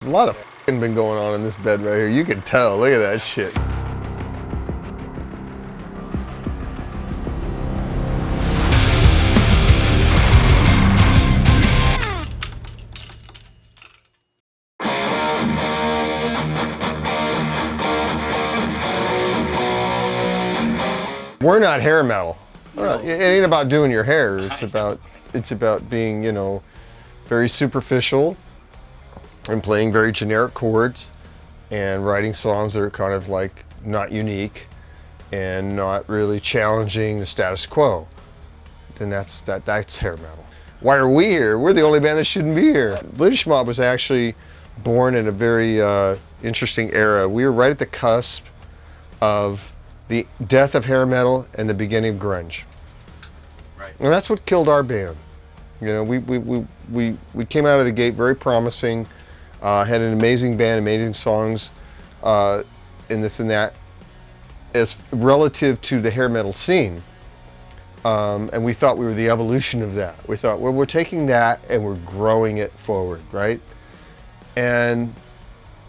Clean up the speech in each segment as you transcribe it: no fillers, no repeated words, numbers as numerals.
There's a lot of f***ing been going on in this bed right here. You can tell. Look at that shit. We're not hair metal. No. It ain't about doing your hair. It's about being, you know, very superficial and playing very generic chords and writing songs that are kind of like not unique and not really challenging the status quo. Then that's hair metal. Why are we here? We're the only band that shouldn't be here. Lynch Mob was actually born in a very interesting era. We were right at the cusp of the death of hair metal and the beginning of grunge. Right. And that's what killed our band. You know, we came out of the gate very promising, had an amazing band, amazing songs, in this and that, as relative to the hair metal scene. And we thought we were the evolution of that. We thought, well, we're taking that and we're growing it forward, right? And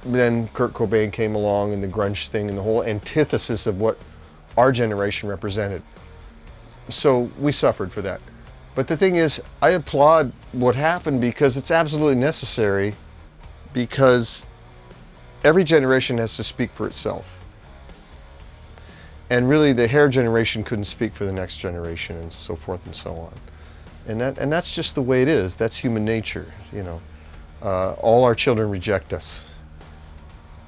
then Kurt Cobain came along and the grunge thing and the whole antithesis of what our generation represented. So we suffered for that. But the thing is, I applaud what happened because it's absolutely necessary, because every generation has to speak for itself. And really the hair generation couldn't speak for the next generation, and so forth and so on. And that's just the way it is. That's human nature, you know. All our children reject us,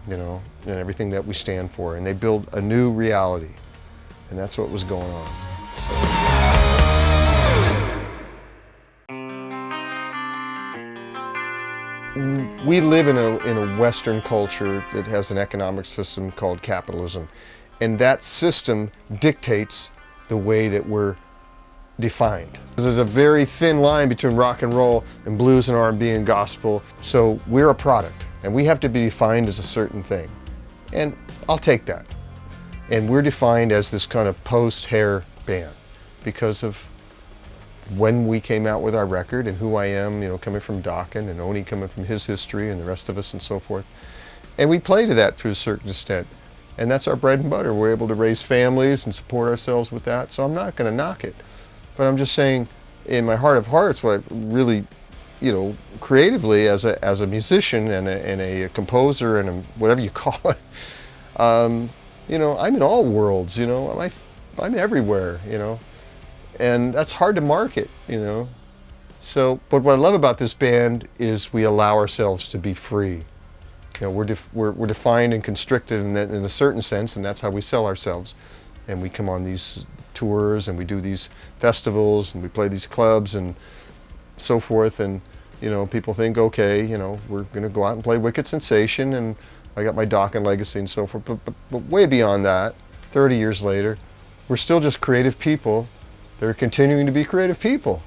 you know, and everything that we stand for, and they build a new reality. And that's what was going on. So. We live in a Western culture that has an economic system called capitalism. And that system dictates the way that we're defined. There's a very thin line between rock and roll and blues and R&B and gospel. So we're a product, and we have to be defined as a certain thing. And I'll take that. And we're defined as this kind of post-hair band because of when we came out with our record and who I am, you know, coming from Dokken and Oni coming from his history and the rest of us and so forth. And we play to that to a certain extent. And that's our bread and butter. We're able to raise families and support ourselves with that. So I'm not going to knock it. But I'm just saying, in my heart of hearts, what I really, you know, creatively as a musician and a composer and whatever you call it, you know, I'm in all worlds, you know, I'm everywhere, you know, and that's hard to market, you know. So, but what I love about this band is we allow ourselves to be free. You know, we're defined and constricted in a certain sense, and that's how we sell ourselves. And we come on these tours and we do these festivals and we play these clubs and so forth. And, you know, people think, okay, you know, we're going to go out and play Wicked Sensation and I got my Dokken legacy and so forth. But way beyond that, 30 years later, we're still just creative people that are continuing to be creative people.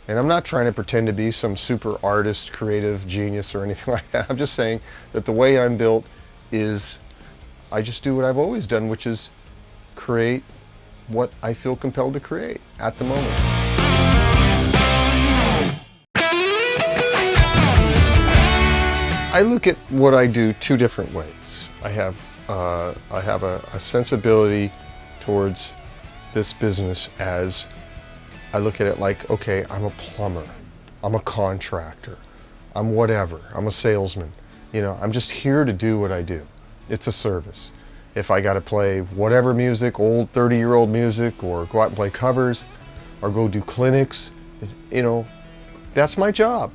And I'm not trying to pretend to be some super artist, creative genius or anything like that. I'm just saying that the way I'm built is I just do what I've always done, which is create what I feel compelled to create at the moment. I look at what I do two different ways. I have a sensibility towards this business as I look at it like, okay, I'm a plumber, I'm a contractor, I'm whatever, I'm a salesman. You know, I'm just here to do what I do. It's a service. If I got to play whatever music, old 30-year-old music, or go out and play covers, or go do clinics, you know, that's my job.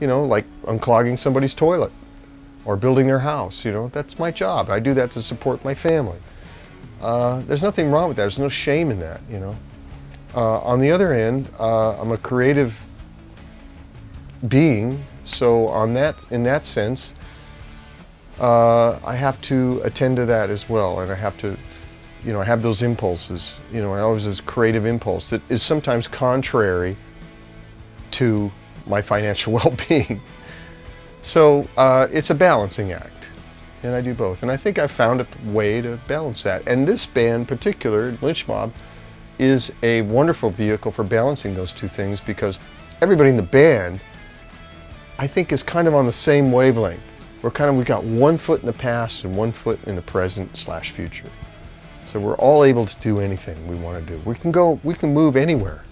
You know, like unclogging somebody's toilet or building their house, you know, that's my job. I do that to support my family. There's nothing wrong with that. There's no shame in that, you know. On the other hand, I'm a creative being, so in that sense, I have to attend to that as well, and I have to, you know, I have those impulses, you know, and I always this creative impulse that is sometimes contrary to my financial well-being. So it's a balancing act, and I do both, and I think I've found a way to balance that. And this band in particular, Lynch Mob, is a wonderful vehicle for balancing those two things, because everybody in the band, I think is kind of on the same wavelength. We got one foot in the past and one foot in the present / future. So we're all able to do anything we want to do. We can move anywhere.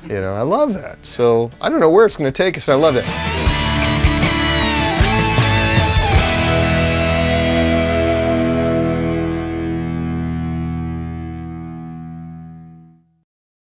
You know, I love that. So I don't know where it's going to take us. I love it.